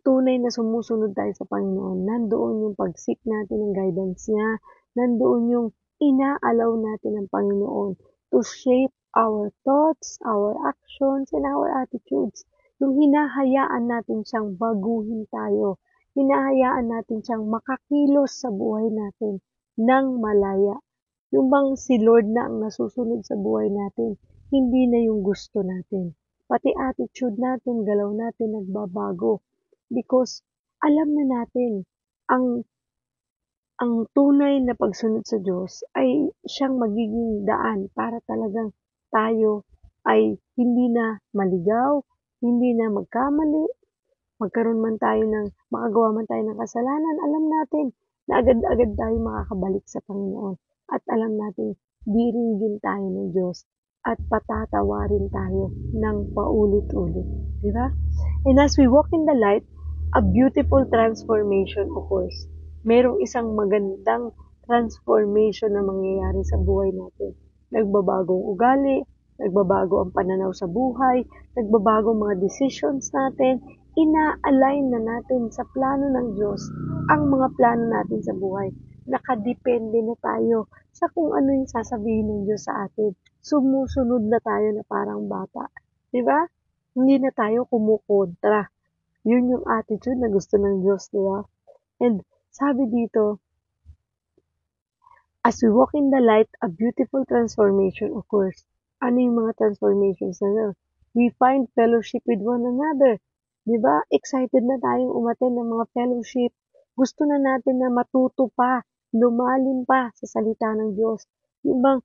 tunay na sumusunod tayo sa Panginoon, nandoon yung pag-seek natin ng guidance niya, nandoon yung ina-allow natin ng Panginoon to shape our thoughts, our actions, and our attitudes. Yung hinahayaan natin siyang baguhin tayo, hinahayaan natin siyang makakilos sa buhay natin ng malaya. Yung bang si Lord na ang nasusunod sa buhay natin, hindi na yung gusto natin. Pati attitude natin, galaw natin, nagbabago. Because alam na natin ang tunay na pagsunod sa Diyos ay siyang magiging daan para talagang tayo ay hindi na maligaw, hindi na magkamali, magkaroon man tayo makagawa man tayo ng kasalanan, alam natin na agad-agad tayo makakabalik sa Panginoon. At alam natin, diringgin tayo ng Diyos at patatawarin tayo ng paulit-ulit. Di ba? And as we walk in the light, a beautiful transformation occurs. Merong isang magandang transformation na mangyayari sa buhay natin. Nagbabagong ugali, nagbabago ang pananaw sa buhay, nagbabago mga decisions natin, ina-align na natin sa plano ng Diyos ang mga plano natin sa buhay. Nakadepende na tayo sa kung ano yung sasabihin ng Diyos sa atin. Sumusunod na tayo na parang bata. Diba? Hindi na tayo kumukontra. Yun yung attitude na gusto ng Diyos, di ba? And sabi dito, as we walk in the light, a beautiful transformation occurs. Ano yung mga transformations na yun? We find fellowship with one another. Di ba? Excited na tayong umattend ng mga fellowship. Gusto na natin na matuto pa, lumalim pa sa salita ng Diyos. Yung bang,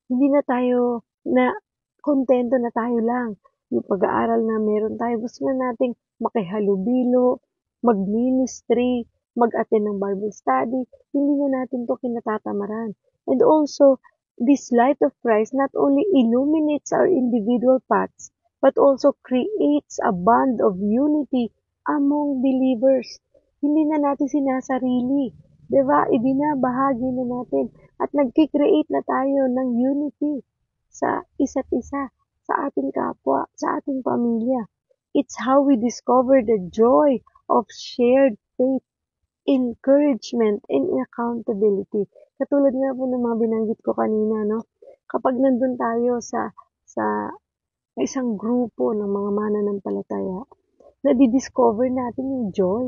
hindi na tayo na kontento na tayo lang. Yung pag-aaral na meron tayo, gusto na nating makihalubilo, mag-ministry, mag-attend ng Bible study, hindi na natin to kinatatamaran. And also, this light of Christ not only illuminates our individual paths, but also creates a bond of unity among believers. Hindi na natin sinasarili. Diba? Ibinabahagi na natin at nagkikreate na tayo ng unity sa isa't isa, sa ating kapwa, sa ating pamilya. It's how we discover the joy of shared faith, encouragement, and accountability. Katulad nga po ng mga binanggit ko kanina, no? Kapag nandun tayo sa isang grupo ng mga mananampalataya, nadidiscover natin yung joy,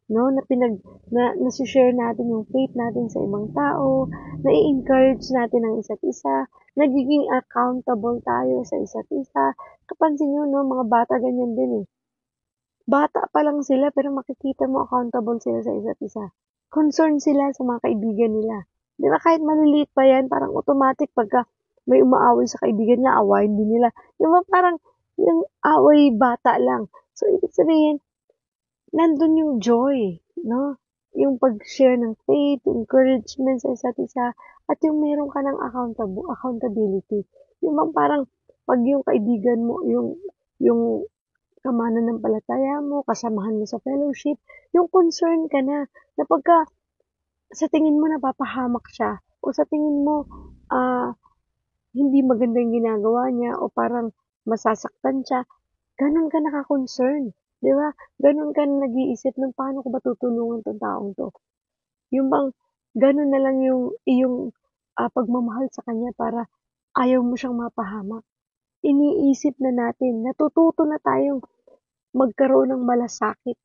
no? Na-share natin yung faith natin sa ibang tao, na-encourage natin ang isa't isa, nagiging accountable tayo sa isa't isa. Kapansin nyo, no? Mga bata ganyan din eh. Bata pa lang sila pero makikita mo accountable sila sa isa't isa. Concerned sila sa mga kaibigan nila. Di ba kahit maliliit pa yan, parang automatic pagka may umaaway sa kaibigan nila, awayin din nila. Yung parang yung away bata lang. So, ibig sabihin, nandun yung joy, no? Yung pag-share ng faith, encouragement sa isa't isa, at yung meron ka ng accountability. Yung parang, pag yung kaibigan mo, yung kamananampalataya mo, kasamahan mo sa fellowship, yung concern ka na pagka sa tingin mo napapahamak siya, o sa tingin mo, hindi maganda yung ginagawa niya, o parang masasaktan siya, ganun ka naka-concern. Di ba? Ganun ka nag-iisip ng paano ko ba tutulungan tong taong to. Yung bang, ganun na lang yung iyong pagmamahal sa kanya para ayaw mo siyang mapahamak. Iniisip na natin, natututo na tayong magkaroon ng malasakit.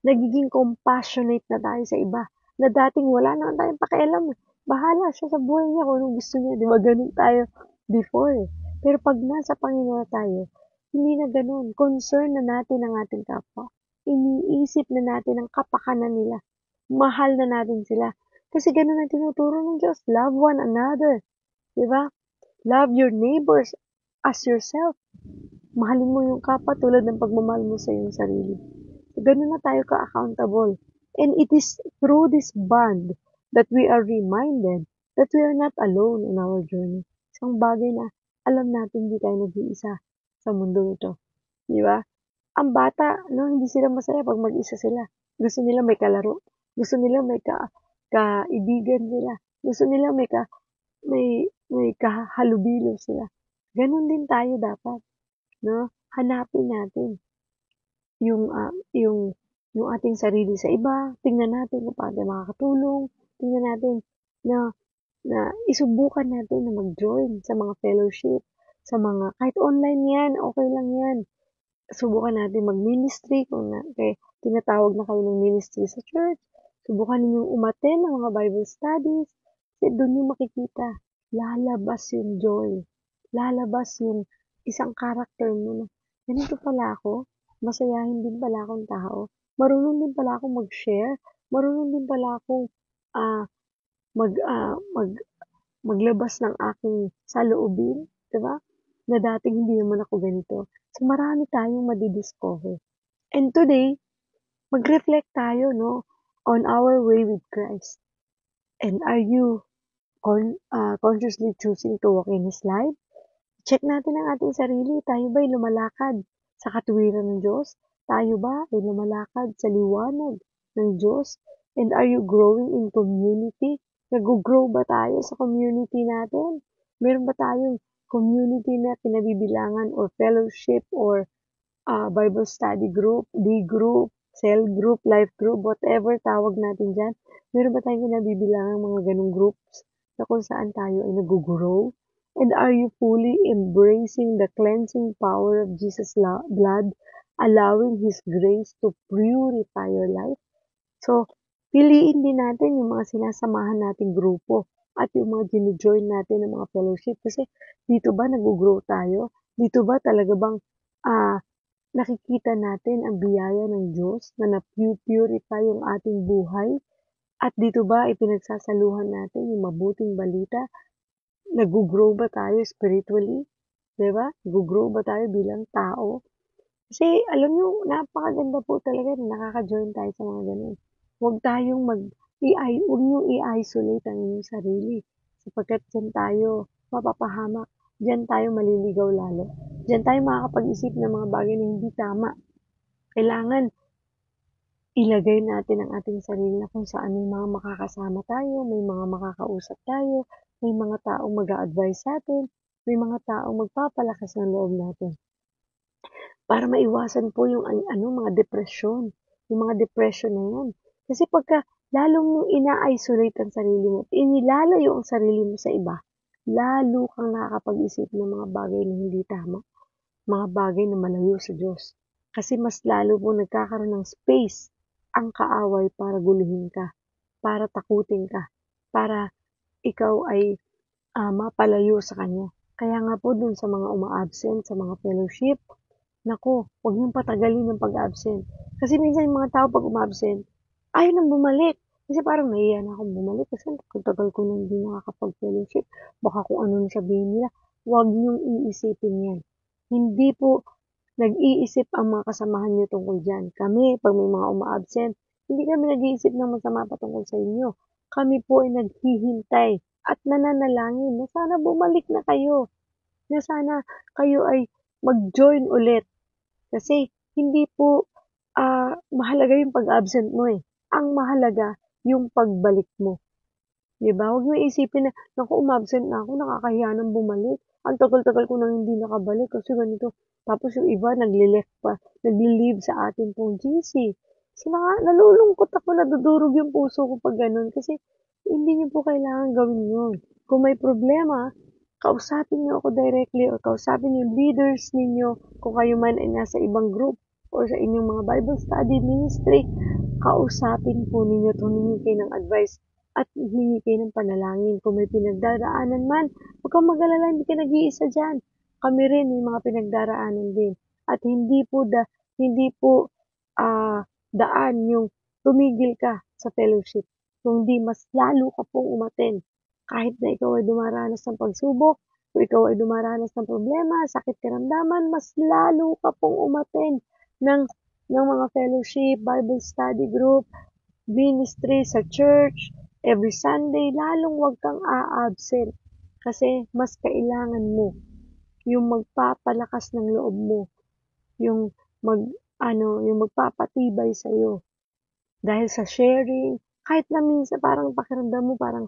Nagiging compassionate na tayo sa iba. Na dating wala naman tayong pakialam. bahala siya sa buhay niya kung anong gusto niya. Di ba ganun tayo before eh. Pero pag nasa Panginoon tayo, hindi na ganun. Concern na natin ang ating kapwa. Iniisip na natin ang kapakanan nila. Mahal na natin sila. Kasi ganun ang tinuturo ng Diyos. Love one another. Di ba? Love your neighbors as yourself. Mahalin mo yung kapwa tulad ng pagmamahal mo sa iyong sarili. So, ganun na tayo ka-accountable. And it is through this bond that we are reminded that we are not alone in our journey. Isang bagay na alam natin hindi tayo nag-iisa sa mundo ito. Di ba? Ang bata, no, hindi sila masaya pag mag-isa sila. Gusto nila may kalaro. Gusto nila may kaibigan sila. Gusto nila may kahalubilo sila. Ganon din tayo dapat, no? Hanapin natin yung ating sarili sa iba. Tingnan natin kung paano makakatulong. Tingnan natin na isubukan natin na mag-join sa mga fellowship, sa mga, kahit online yan, okay lang yan. Subukan natin mag-ministry kung tinatawag na kayo ng ministry sa church. Subukan ninyong umattend ng mga Bible studies. Kasi doon yung makikita, lalabas yung joy. Lalabas yung isang character mo na, ganito pala ako, masayahin din pala akong tao. Marunong din pala akong mag-share. Marunong din pala akong maglabas ng aking saloobin. Diba? Na dating hindi naman ako ganito. So, marami tayong madidiscover. And today, mag-reflect tayo, no, on our way with Christ. And are you consciously choosing to walk in His light? Check natin ang ating sarili. Tayo ba'y lumalakad sa katuwiran ng Diyos? Tayo ba ay lumalakad sa liwanag ng Diyos? And are you growing in community? Nag-grow ba tayo sa community natin? Meron ba tayong community na kinabibilangan or fellowship or Bible study group, D group, cell group, life group, whatever tawag natin dyan? Meron ba tayong kinabibilangan mga ganong groups na kung saan tayo ay nag-grow? And are you fully embracing the cleansing power of Jesus' blood, allowing His grace to purify your life? So, piliin din natin yung mga sinasamahan nating grupo at yung mga gino-join natin ng mga fellowship. Kasi dito ba nag-grow tayo? Dito ba talaga bang nakikita natin ang biyaya ng Diyos na na-purify yung ating buhay? At dito ba ipinagsasaluhan natin yung mabuting balita? Nag-grow ba tayo spiritually? Diba? Nag-grow ba tayo bilang tao? Kasi, alam nyo, napakaganda po talaga na nakaka-join tayo sa mga ganun. Huwag nyo i-isolate ang inyong sarili. Sapagkat dyan tayo mapapahamak. Dyan tayo maliligaw lalo. Dyan tayo makakapag-isip ng mga bagay na hindi tama. Kailangan ilagay natin ang ating sarili na kung saan may mga makakasama tayo, may mga makakausap tayo, may mga taong mag-a-advise sa atin, may mga taong magpapalakas ng loob natin. Para maiwasan po yung mga depression, yung mga depression na yan. Kasi pagka lalo mong ina-isolate ang sarili mo, inilalayo ang sarili mo sa iba, lalo kang nakakapag-isip ng mga bagay na hindi tama, mga bagay na malayo sa Diyos. Kasi mas lalo po nagkakaroon ng space ang kaaway para guluhin ka, para takutin ka, para ikaw ay mapalayo sa Kanya. Kaya nga po dun sa mga uma-absent, sa mga fellowship, naku, huwag niyong patagalin ng pag-absent. Kasi minsan yung mga tao pag uma-absent, ayaw nang bumalik. Kasi parang nahiya na akong bumalik kasi tagal ko nang hindi nakakapag-fellowship. Baka kung ano na sabihin nila, huwag niyong iisipin yan. Hindi po nag-iisip ang mga kasamahan niyo tungkol dyan. Kami, pag may mga uma-absent, hindi kami nag-iisip ng masama patungkol sa inyo. Kami po ay naghihintay at nananalangin na sana bumalik na kayo. Na sana kayo ay mag-join ulit. Kasi hindi po mahalaga yung pag-absent mo eh. Ang mahalaga yung pagbalik mo. Diba? Huwag mo isipin na, naku, umabsent na ako, nakakahiya nang bumalik. Ang tagal-tagal ko nang hindi nakabalik kasi ganito. Tapos yung iba, nagli-leave sa atin pong GC. So, nalulungkot ako, nadudurog yung puso ko pag ganun. Kasi, hindi niyo po kailangan gawin yun. Kung may problema, kausapin niyo ako directly or kausapin niyo leaders ninyo kung kayo man ay nasa ibang group or sa inyong mga Bible study ministry. Kausapin po ninyo, humingi kayo ng advice. at humingi kayo ng panalangin. Kung may pinagdaraanan man, huwag kang mag-alala, hindi ka nag-iisa dyan. Kami rin may mga pinagdaraanan din. At hindi po daan yung tumigil ka sa fellowship, kundi mas lalo ka pong umattend. Kahit na ikaw ay dumaranas ng pagsubok, kung ikaw ay dumaranas ng problema, sakit karamdaman, mas lalo ka pong umattend ng mga fellowship, Bible study group, ministry sa church, every Sunday, lalong wag kang a-absent kasi mas kailangan mo yung magpapalakas ng loob mo, yung yung magpapatibay sa iyo dahil sa sharing, kahit na minsan parang pakiramdam mo parang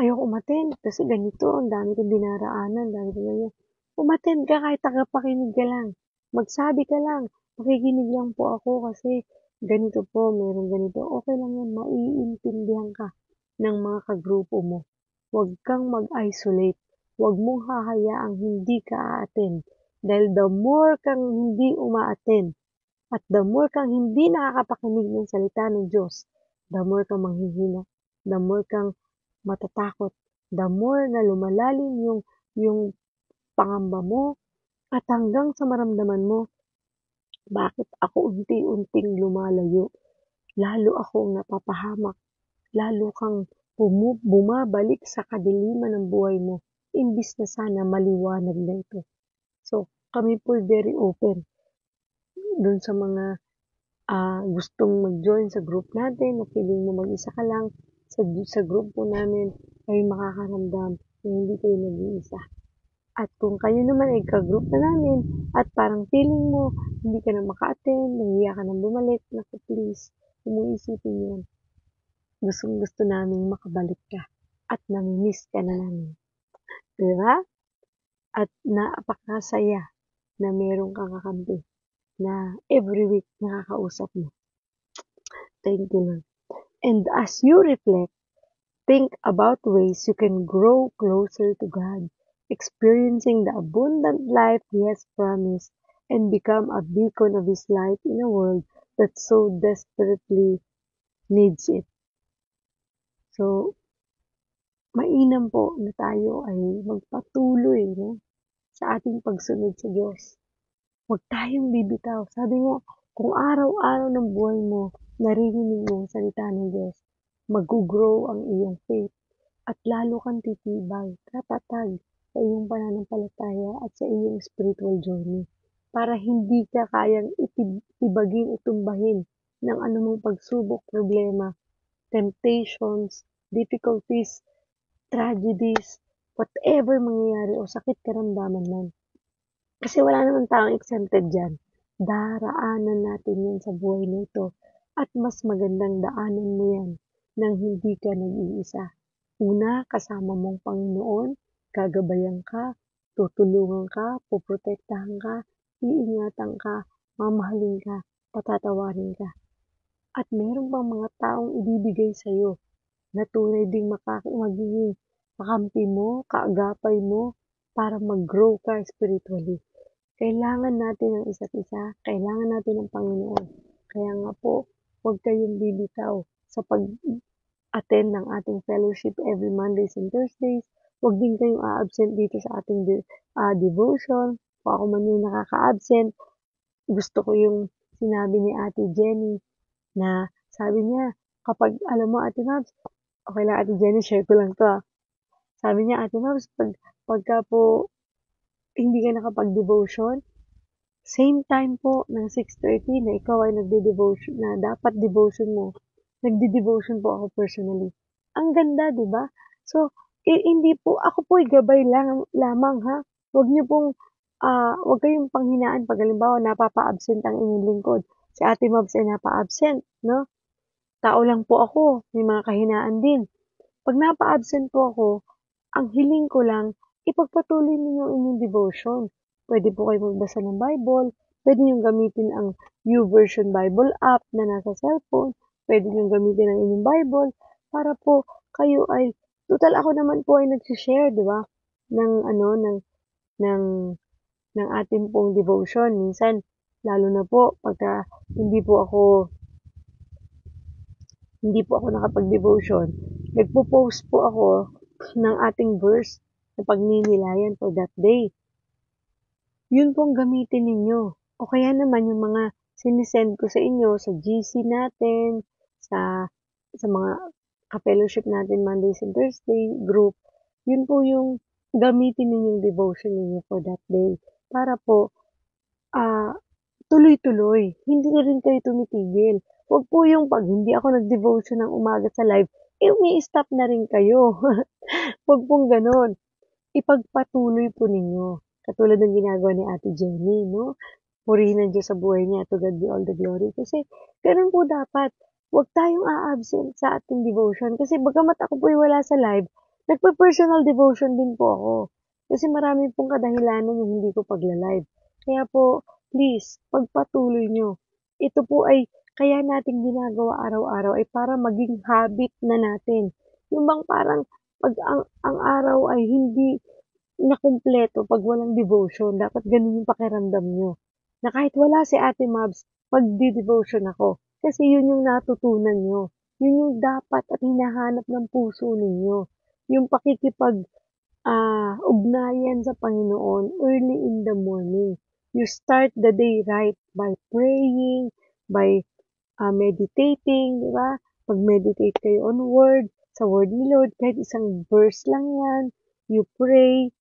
ayoko umattend kasi ganito, ang dami kong dinaraanan, dami ko ganyan. Umattend ka kahit tagapakinig ka lang. Magsabi ka lang, makikinig lang po ako kasi ganito po, meron ganito. Okay lang yan, maiintindihan ka ng mga kagrupo mo. Huwag kang mag-isolate. Huwag mong hahayaang hindi ka a-attend. Dahil the more kang hindi uma-attend, at the more kang hindi nakakapakinig ng salita ng Diyos, the more kang manghihina, the more kang matatakot, the more na lumalalim yung pangamba mo, at hanggang sa maramdaman mo, bakit ako unti-unting lumalayo, lalo akong napapahamak, lalo kang bumabalik sa kadiliman ng buhay mo, imbis na sana maliwanag na ito. So, kami po very open dun sa mga gustong mag-join sa group natin, na feeling mo mag-isa ka lang, sa group po namin, kayo makakaramdam na hindi kayo nag-iisa. At kung kayo naman ay ka-group na namin, at parang feeling mo, hindi ka na maka-attend, nahiya ka nang bumalik, naku please, huwag mong isipin yun. Gustong gusto namin makabalik ka, at nami-miss ka na namin. Diba? At napakasaya na meron kang kakampi na every week nakakausap mo. Thank you, Lord. And as you reflect, think about ways you can grow closer to God, experiencing the abundant life He has promised, and become a beacon of His light in a world that so desperately needs it. So, mainam po na tayo ay magpatuloy sa ating pagsunod sa Diyos. Huwag tayong bibitaw. Sabi nga, kung araw-araw ng buhay mo, naririnig mo ang salita ng Diyos, mag-grow ang iyong faith at lalo kang titibay, tatatag sa iyong pananampalataya at sa iyong spiritual journey para hindi ka kayang itibagin o tumbahin ng anumang pagsubok, problema, temptations, difficulties, tragedies, whatever mangyayari o sakit karamdaman man. Kasi wala naman taong exempted dyan. Daraanan natin yan sa buhay nito at mas magandang daanan mo yan nang hindi ka nag-iisa. Una, kasama mong Panginoon, gagabayan ka, tutulungan ka, poprotektahan ka, iingatan ka, mamahalin ka, patatawarin ka. At meron pang mga taong ibibigay sa'yo na tunay ding magiging kakampi mo, kaagapay mo, para mag-grow ka spiritually. Kailangan natin ang isa't isa, kailangan natin ang Panginoon. Kaya nga po, huwag kayong bibitaw sa pag-attend ng ating fellowship every Mondays and Thursdays. Huwag din kayong a-absent dito sa ating devotion. Kung ako man yung nakaka-absent, gusto ko yung sinabi ni Ate Jenny na sabi niya, kapag alam mo Ate Mabs, okay lang Ate Jenny, share ko lang to. Sabi niya Ate Mabs, pagka po hindi ka nakapag-devotion, same time po ng 6:30 na ikaw ay nagde-devotion, na dapat devotion mo, nagde-devotion po ako personally. Ang ganda, di ba? So, hindi po, ako po gabay lamang ha. Huwag niyo pong, huwag kayong panghinaan pag halimbawa napapa-absent ang inyong lingkod. Si Ate Mabs ay napa-absent, no? Tao lang po ako, may mga kahinaan din. Pag napa-absent po ako, ang hiling ko lang, ipagpatuloy ninyo ang inyong devotion. Pwede po kayo magbasa ng Bible, pwede nyo gamitin ang YouVersion Bible app na nasa cellphone, pwede nyo gamitin ang inyong Bible para po kayo ay, total ako naman po ay nag-share, di ba? Ng ating pong devotion. Minsan, lalo na po pagka hindi po ako nakapag-devotion, nagpo-post po ako ng ating verse na pagninilayan for that day. Yun pong gamitin ninyo. O kaya naman yung mga sinisend ko sa inyo sa GC natin, sa mga ka-fellowship natin Mondays and Thursday group, yun po yung gamitin ninyong devotion ninyo for that day. Para po, tuloy-tuloy. Hindi na rin kayo tumitigil. Huwag po yung pag hindi ako nag-devotion ng umaga sa live, umi-stop na rin kayo. Huwag pong ganon. Ipagpatuloy po ninyo. Katulad ng ginagawa ni Ate Jenny, no? Purihin ng Diyos sa buhay niya. To God be all the glory. Kasi, ganun po dapat. Huwag tayong a-absent sa ating devotion. Kasi bagamat ako po'y wala sa live, nagpa-personal devotion din po ako. Kasi marami pong kadahilanan yung hindi ko pagla-live. Kaya po, please, pagpatuloy nyo. Ito po ay kaya natin ginagawa araw-araw ay para maging habit na natin. Yung bang parang pag ang araw ay hindi nakumpleto pag walang devotion, dapat ganun yung pakiramdam nyo. Na kahit wala si Ate Mabs, magdi-devotion ako. Kasi yun yung natutunan nyo. Yun yung dapat at hinahanap ng puso ninyo. Yung ugnayan sa Panginoon early in the morning. You start the day right by praying, by meditating, di ba? Pag-meditate kayo on word, sa word ni Lord, kahit isang verse lang yan, you pray,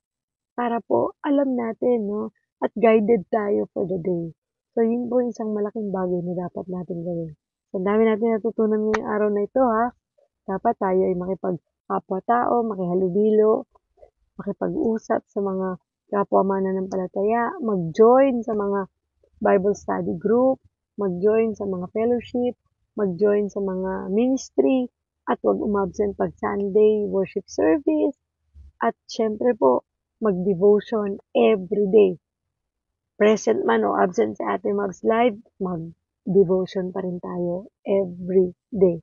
para po alam natin, no? At guided tayo for the day. So, yun po yung isang malaking bagay na dapat natin gawin. So, dami natin natutunan ngayong araw na ito, ha? Dapat tayo ay makipag-kapwa-tao, makihalubilo, makipag-usap sa mga kapwa mananampalataya, mag-join sa mga Bible study group, mag-join sa mga fellowship, mag-join sa mga ministry, at huwag umabsent pag Sunday worship service, at syempre po, mag-devotion every day. Present man o absent si Ate Mabs Live, mag-devotion pa rin tayo every day.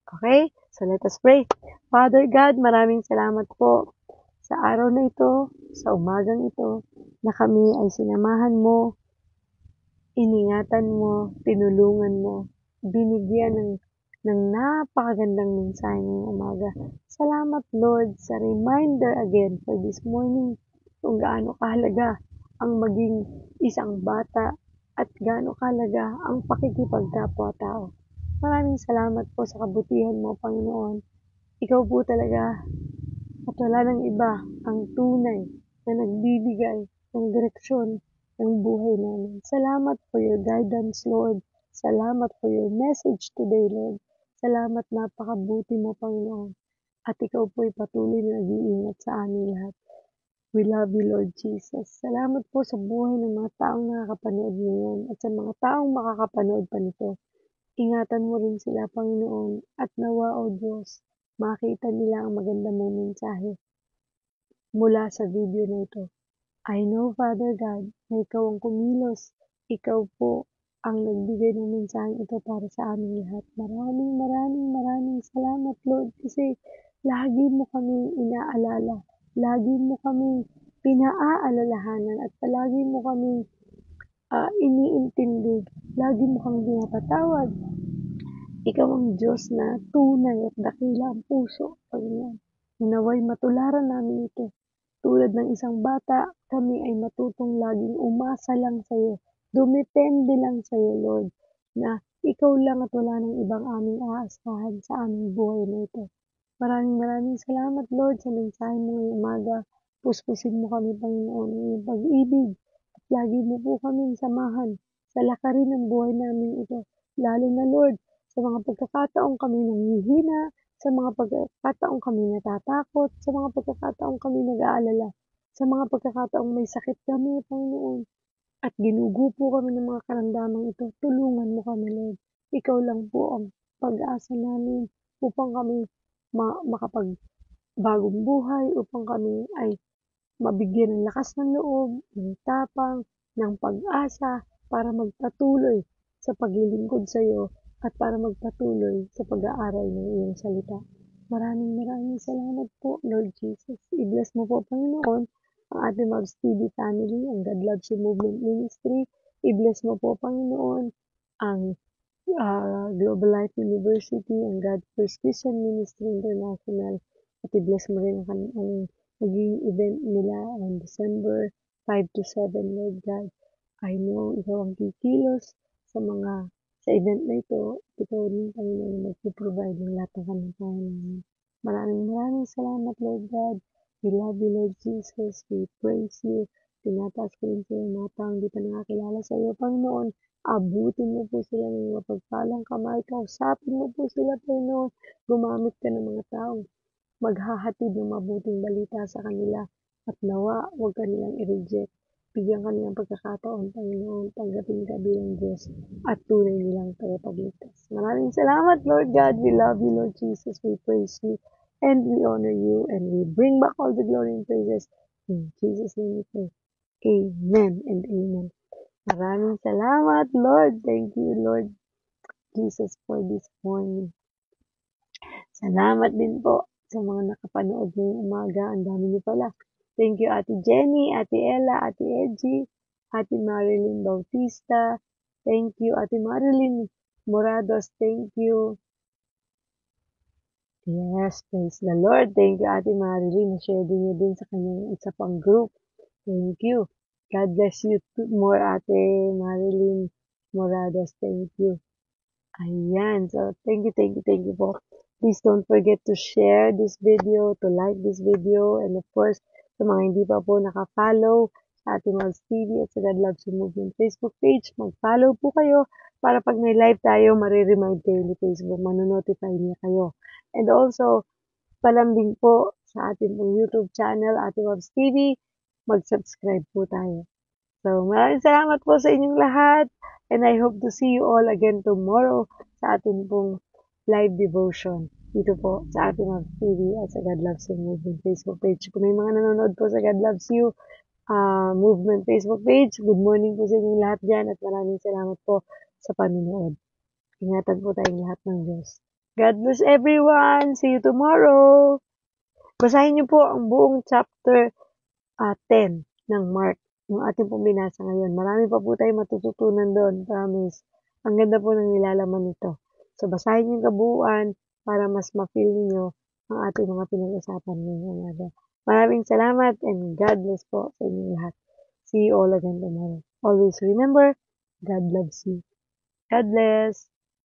Okay? So let us pray. Father God, maraming salamat po sa araw na ito, sa umagang ito, na kami ay sinamahan mo, iningatan mo, tinulungan mo, binigyan ng napakagandang mensahe ngayong umaga. Salamat, Lord, sa reminder again for this morning kung gaano kahalaga ang maging isang bata at gaano kahalaga ang pakikipagkapwa-tao. Maraming salamat po sa kabutihan mo, Panginoon. Ikaw po talaga at wala nang iba ang tunay na nagbibigay ng direksyon ng buhay namin. Salamat for your guidance, Lord. Salamat for your message today, Lord. Salamat, napakabuti mo, Panginoon. At ikaw po'y patuloy na nag-iingat sa aming lahat. We love you, Lord Jesus. Salamat po sa buhay ng mga taong nakakapanood ngayon at sa mga taong makakapanood pa nito. Ingatan mo rin sila, Panginoon, at nawa, O Diyos, makita nila ang maganda mong mensahe mula sa video na ito. I know, Father God, na ikaw ang kumilos. Ikaw po ang nagbigay ng mensaheng ito para sa aming lahat. Maraming salamat, Lord, kasi lagi mo kaming inaalala. Lagi mo kaming pinaaalalahanan at palagi mo kaming iniintindi. Lagi mo kang pinapatawad. Ikaw ang Diyos na tunay at dakila ang puso, Panginoon. Naway matularan namin ito. Tulad ng isang bata, kami ay matutong laging umasa lang sa iyo. Dumepende lang sa iyo, Lord, na ikaw lang at wala nang ibang aming aasahan sa aming buhay na ito. Maraming salamat, Lord, sa mensahe mo ngayong umaga. Puspusin mo kami, Panginoon, ng iyong pag-ibig. At lagi mo po kaming samahan sa lakarin ng buhay namin ito. Lalo na, Lord, sa mga pagkakataong kami nanghihina, sa mga pagkakataong kami natatakot, sa mga pagkakataong kami nag-aalala, sa mga pagkakataong may sakit kami, Panginoon, at ginugupo kami ng mga karamdamang ito, tulungan mo kami, Lord. Ikaw lang po ang pag-asa namin upang kami makapagbagong buhay, upang kami ay mabigyan ng lakas ng loob, ng tapang, ng pag-asa, para magpatuloy sa paglilingkod sa iyo at para magpatuloy sa pag-aaral ng iyong salita. Maraming salamat po, Lord Jesus. I-bless mo po, Panginoon, ang ating Mavs TV family, ang God Loves You Movement Ministry. I-bless mo po, Panginoon, ang Global Life University, ang God First Christian Ministry International, at i-bless mo rin ang maging event nila on December 5 to 7, Lord God. I know ikaw ang kikilos sa event na ito. Ikaw rin, Panginoon, na mag-provide ng lahat ng kanilang namin. Maraming salamat, Lord God. We love you, Lord Jesus. We praise you. Tinataas ko rin sa iyo mga taong di pa nakakilala sa iyo, Panginoon. Abutin mo po sila ng mapagpalang kamay. Kausapin mo po sila, Panginoon. Gumamit ka ng mga taong maghahatid ng mabuting balita sa kanila. At nawa, huwag kanilang i-reject. Bigyan kanilang pagkakataon, Panginoon. Tanggapin ka bilang Diyos at tunay nilang tagapagligtas. Maraming salamat, Lord God. We love you, Lord Jesus. We praise you and we honor you and we bring back all the glory and praises. In Jesus' name we pray. Amen and amen. Maraming salamat, Lord. Thank you, Lord Jesus, for this morning. Salamat din po sa mga nakapanood ngayong umaga. Ang dami niyo pala. Thank you, Ate Jenny, Ate Ella, Ate Edgy, Ate Marilyn Bautista. Thank you, Ate Marilyn Morados. Thank you. Yes, praise the Lord. Thank you, Ate Marilyn. Na-share din niyo din sa kanyang isa pang group. Thank you. God bless you more, Ate Marilyn Morados. Thank you. Ayan. So, thank you po. Please don't forget to share this video, to like this video, and of course, sa mga hindi pa po naka-follow sa ating Mal's TV at sa God Loves You Movement Facebook page, mag-follow po kayo para pag may live tayo, mariremind kayo ni Facebook, manonotify niya kayo. And also, palambing po sa ating pong YouTube channel, ating Mal's TV, mag-subscribe po tayo. So, maraming salamat po sa inyong lahat. And I hope to see you all again tomorrow sa ating pong live devotion dito po sa ating mga TV at sa God Loves You Movement Facebook page. Kung may mga nanonood po sa God Loves You Movement Facebook page, good morning po sa inyong lahat dyan at maraming salamat po sa panonood. Ingatan po tayong lahat ng Diyos. God bless everyone! See you tomorrow! Basahin niyo po ang buong chapter 10 ng Mark, yung ating pong binasa ngayon. Marami pa po tayong matututunan doon, promise. Ang ganda po ng nilalaman nito. So, basahin yung kabuuan para mas ma-feel niyo ang ating mga pinag-usapan ngayong umaga. Maraming salamat and God bless po sa inyong lahat. See you all again tomorrow. Always remember, God loves you. God bless.